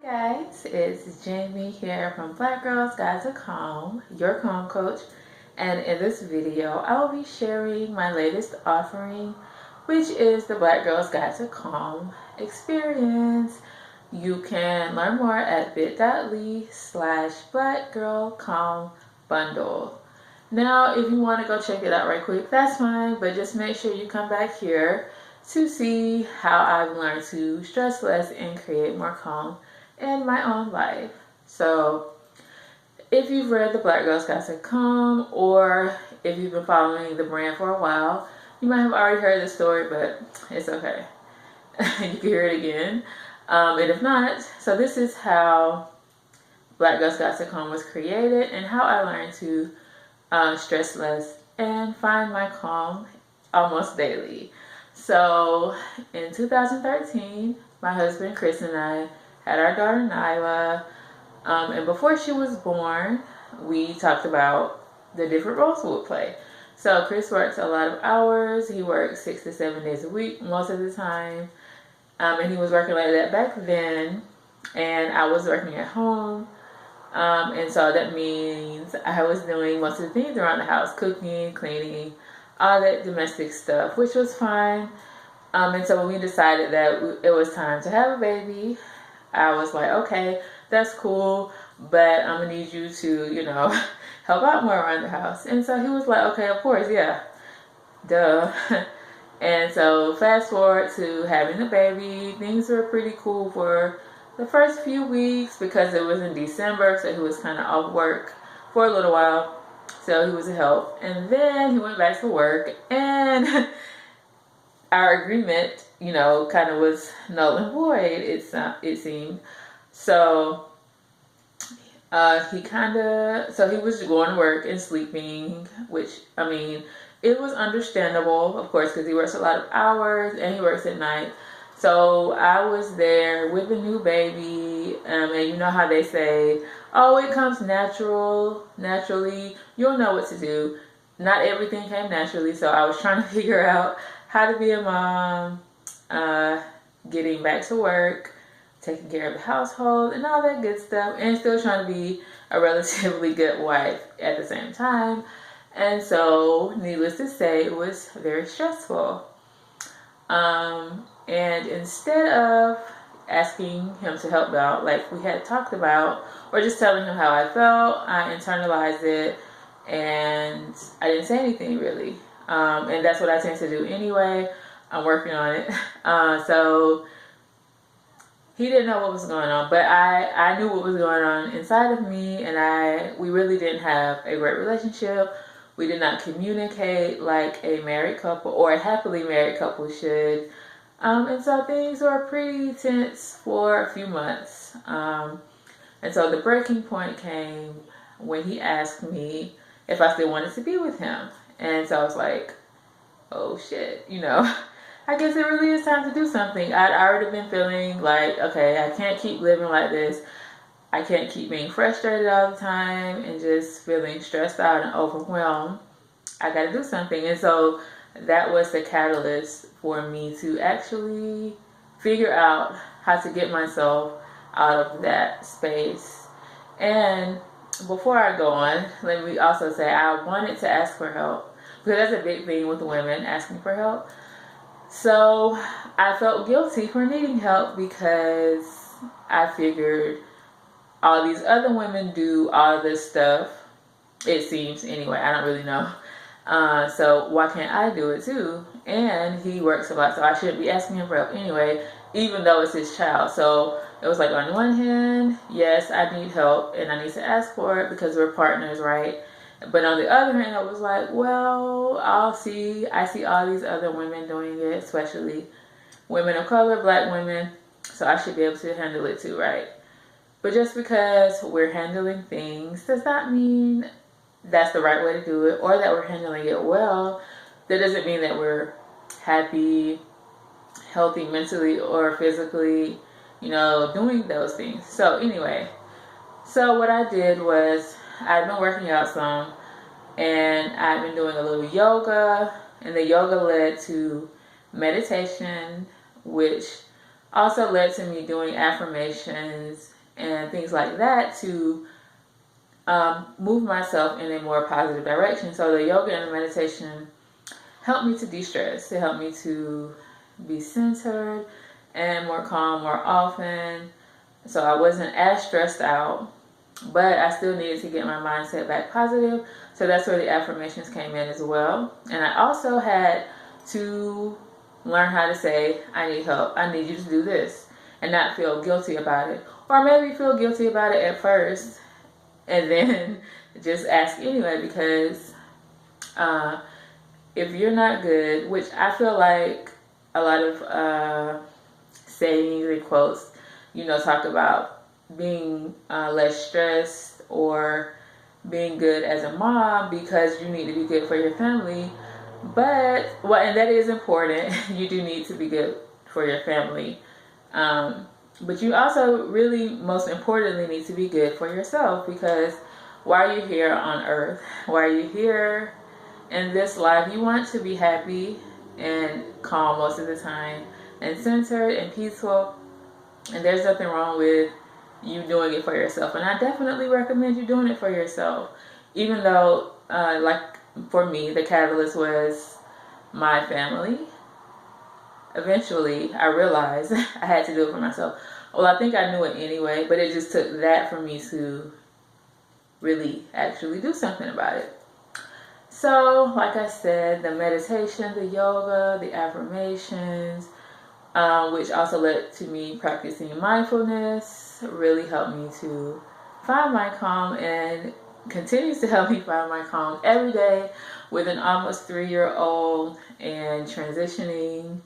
Guys, it's Jamie here from Black Girls Guide to Calm, your calm coach, and in this video I will be sharing my latest offering, which is the Black Girls Guide to Calm experience. You can learn more at bit.ly/blackgirlcalmbundle. Now if you want to go check it out right quick, that's fine, but just make sure you come back here to see how I've learned to stress less and create more calm in my own life. So if you've read the Black Girls Guide to Calm, or if you've been following the brand for a while, you might have already heard the story, but it's okay. You can hear it again. And if not, so this is how Black Girls Guide to Calm was created and how I learned to stress less and find my calm almost daily. So in 2013, my husband Chris and I had our daughter Nyla, and before she was born, we talked about the different roles we would play. So Chris works a lot of hours. He works 6 to 7 days a week most of the time, and he was working like that back then, and I was working at home, and so that means I was doing most of the things around the house: cooking, cleaning, all that domestic stuff, which was fine. And so when we decided that it was time to have a baby, I was like, okay, that's cool, but I'm gonna need you to, help out more around the house. And so he was like, okay, of course, yeah, duh. And so fast forward to having the baby, things were pretty cool for the first few weeks because it was in December, so he was kind of off work for a little while. So he was a help. And then he went back to work, and our agreement, kind of was null and void, it seemed. So he was going to work and sleeping, which, I mean, it was understandable, of course, because he works a lot of hours and he works at night. So I was there with the new baby, and you know how they say, oh, it comes naturally, you'll know what to do. Not everything came naturally, so I was trying to figure out how to be a mom, getting back to work, taking care of the household, and all that good stuff, and still trying to be a relatively good wife at the same time. And so, needless to say, it was very stressful. And instead of asking him to help out like we had talked about, or just telling him how I felt, I internalized it, and I didn't say anything really. And that's what I tend to do anyway. I'm working on it. So he didn't know what was going on, but I knew what was going on inside of me, and we really didn't have a great relationship. We did not communicate like a married couple or a happily married couple should. And so things were pretty tense for a few months. And so the breaking point came when he asked me if I still wanted to be with him. And so I was like, oh shit, I guess it really is time to do something. I'd already been feeling like, okay, I can't keep living like this. I can't keep being frustrated all the time and just feeling stressed out and overwhelmed. I got to do something. And so that was the catalyst for me to actually figure out how to get myself out of that space. And before I go on, let me also say I wanted to ask for help, because that's a big thing with women, asking for help. So I felt guilty for needing help because I figured all these other women do all this stuff. It seems, anyway, I don't really know. So why can't I do it too? And he works a lot, so I shouldn't be asking him for help anyway, even though it's his child. So it was like, on one hand, yes, I need help and I need to ask for it because we're partners, right? But on the other hand, I was like, well, I see all these other women doing it, especially women of color, black women, so I should be able to handle it too, right? But just because we're handling things does not mean that's the right way to do it, or that we're handling it well. That doesn't mean that we're happy, healthy mentally or physically, doing those things. So anyway, so what I did was I've been working out some, and I've been doing a little yoga, and the yoga led to meditation, which also led to me doing affirmations and things like that to move myself in a more positive direction. So the yoga and the meditation helped me to de-stress. It helped me to be centered and more calm more often. So I wasn't as stressed out, but I still needed to get my mindset back positive. So that's where the affirmations came in as well. And I also had to learn how to say, I need help. I need you to do this, and not feel guilty about it. Or maybe feel guilty about it at first and then just ask anyway, because if you're not good, which I feel like a lot of sayings and quotes, talk about being less stressed or being good as a mom because you need to be good for your family. But, and that is important. You do need to be good for your family. But you also really, most importantly, need to be good for yourself, because why are you here on earth? Why are you here in this life? You want to be happy and calm most of the time and centered and peaceful. And there's nothing wrong with you doing it for yourself. And I definitely recommend you doing it for yourself. Even though, like for me, the catalyst was my family. Eventually, I realized I had to do it for myself. Well, I think I knew it anyway, but it just took that for me to really actually do something about it. So, like I said, the meditation, the yoga, the affirmations, which also led to me practicing mindfulness, really helped me to find my calm, and continues to help me find my calm every day with an almost 3-year-old and transitioning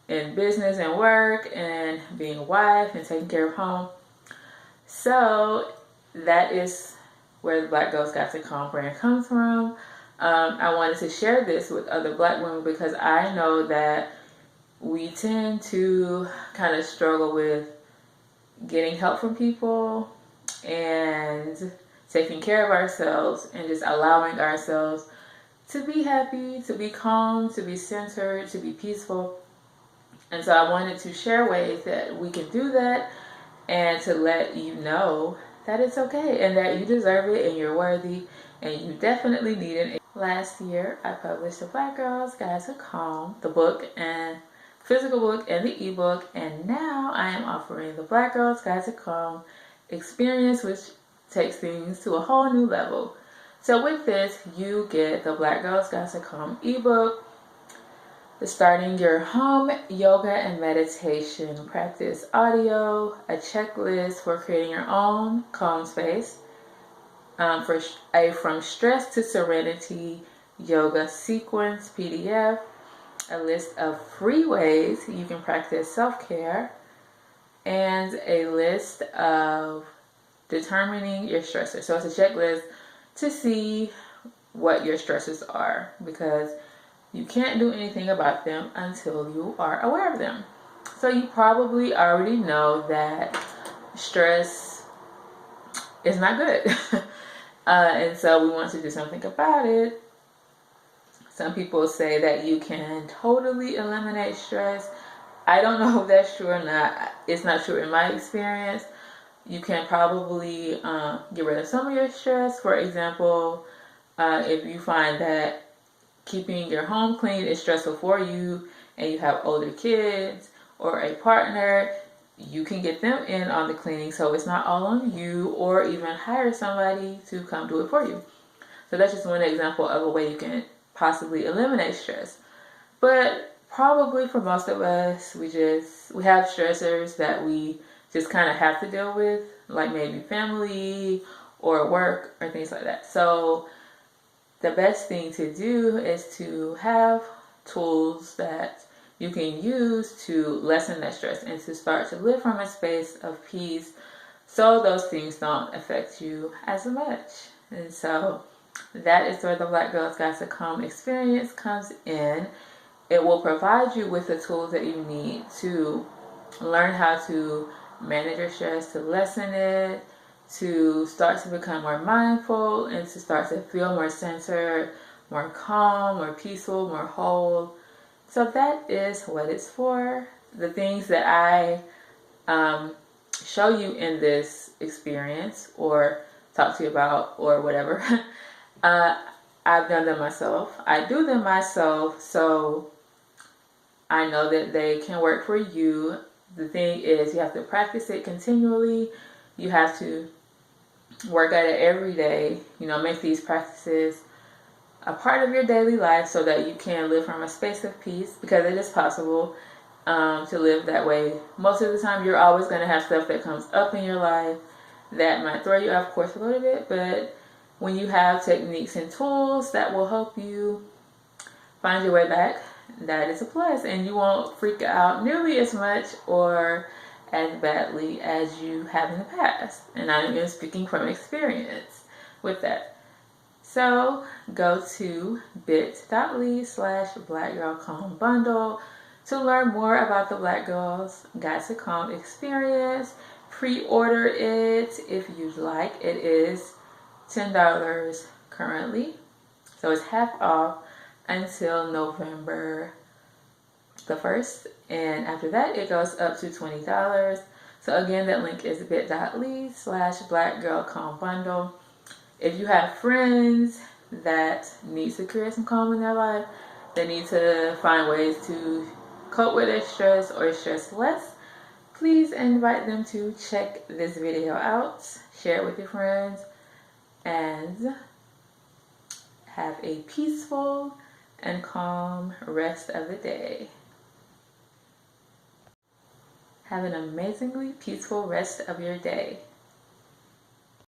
in business and work and being a wife and taking care of home. So that is where the Black Girls Got to Calm brand comes from. I wanted to share this with other Black women because I know that we tend to kind of struggle with getting help from people and taking care of ourselves and just allowing ourselves to be happy, to be calm, to be centered, to be peaceful. And so I wanted to share ways that we can do that and to let you know that it's okay and that you deserve it and you're worthy and you definitely need it. Last year, I published The Black Girls Guide to Calm, the book and physical book and the ebook, and now I am offering the Black Girls Guide to Calm experience, which takes things to a whole new level. So with this, you get the Black Girls Guide to Calm ebook, the Starting Your Home Yoga and Meditation Practice audio, a checklist for creating your own calm space, for a From Stress to Serenity yoga sequence PDF, a list of free ways you can practice self-care, and a list of determining your stressors. So it's a checklist to see what your stressors are, because you can't do anything about them until you are aware of them. So you probably already know that stress is not good. And so we want to do something about it. Some people say that you can totally eliminate stress. I don't know if that's true or not. It's not true in my experience. You can probably get rid of some of your stress. For example, if you find that keeping your home clean is stressful for you and you have older kids or a partner, you can get them in on the cleaning so it's not all on you, or even hire somebody to come do it for you. So that's just one example of a way you can possibly eliminate stress. But probably for most of us, we have stressors that we just kind of have to deal with, like maybe family or work or things like that. So the best thing to do is to have tools that you can use to lessen that stress and to start to live from a space of peace, so those things don't affect you as much. And so that is where the Black Girls Got to Calm experience comes in. It will provide you with the tools that you need to learn how to manage your stress, to lessen it, to start to become more mindful, and to start to feel more centered, more calm, more peaceful, more whole. So that is what it's for. the things that I show you in this experience or talk to you about or whatever, I've done them myself. I do them myself, so I know that they can work for you. The thing is, you have to practice it continually. You have to work at it every day. You know, make these practices a part of your daily life so that you can live from a space of peace, because it is possible to live that way. Most of the time, you're always going to have stuff that comes up in your life that might throw you off course a little bit, but when you have techniques and tools that will help you find your way back, that is a plus, and you won't freak out nearly as much or as badly as you have in the past. And I'm even speaking from experience with that. So go to bit.ly/blackgirlcalm bundle to learn more about the Black Girls Guide to Calm experience. Pre-order it if you'd like. It is $10 currently, so it's half off until November the 1st, and after that it goes up to $20. So again, that link is bit.ly/blackgirlcalm bundle. If you have friends that need to create some calm in their life, they need to find ways to cope with their stress or stress less, please invite them to check this video out, share it with your friends, and have a peaceful and calm rest of the day. Have an amazingly peaceful rest of your day.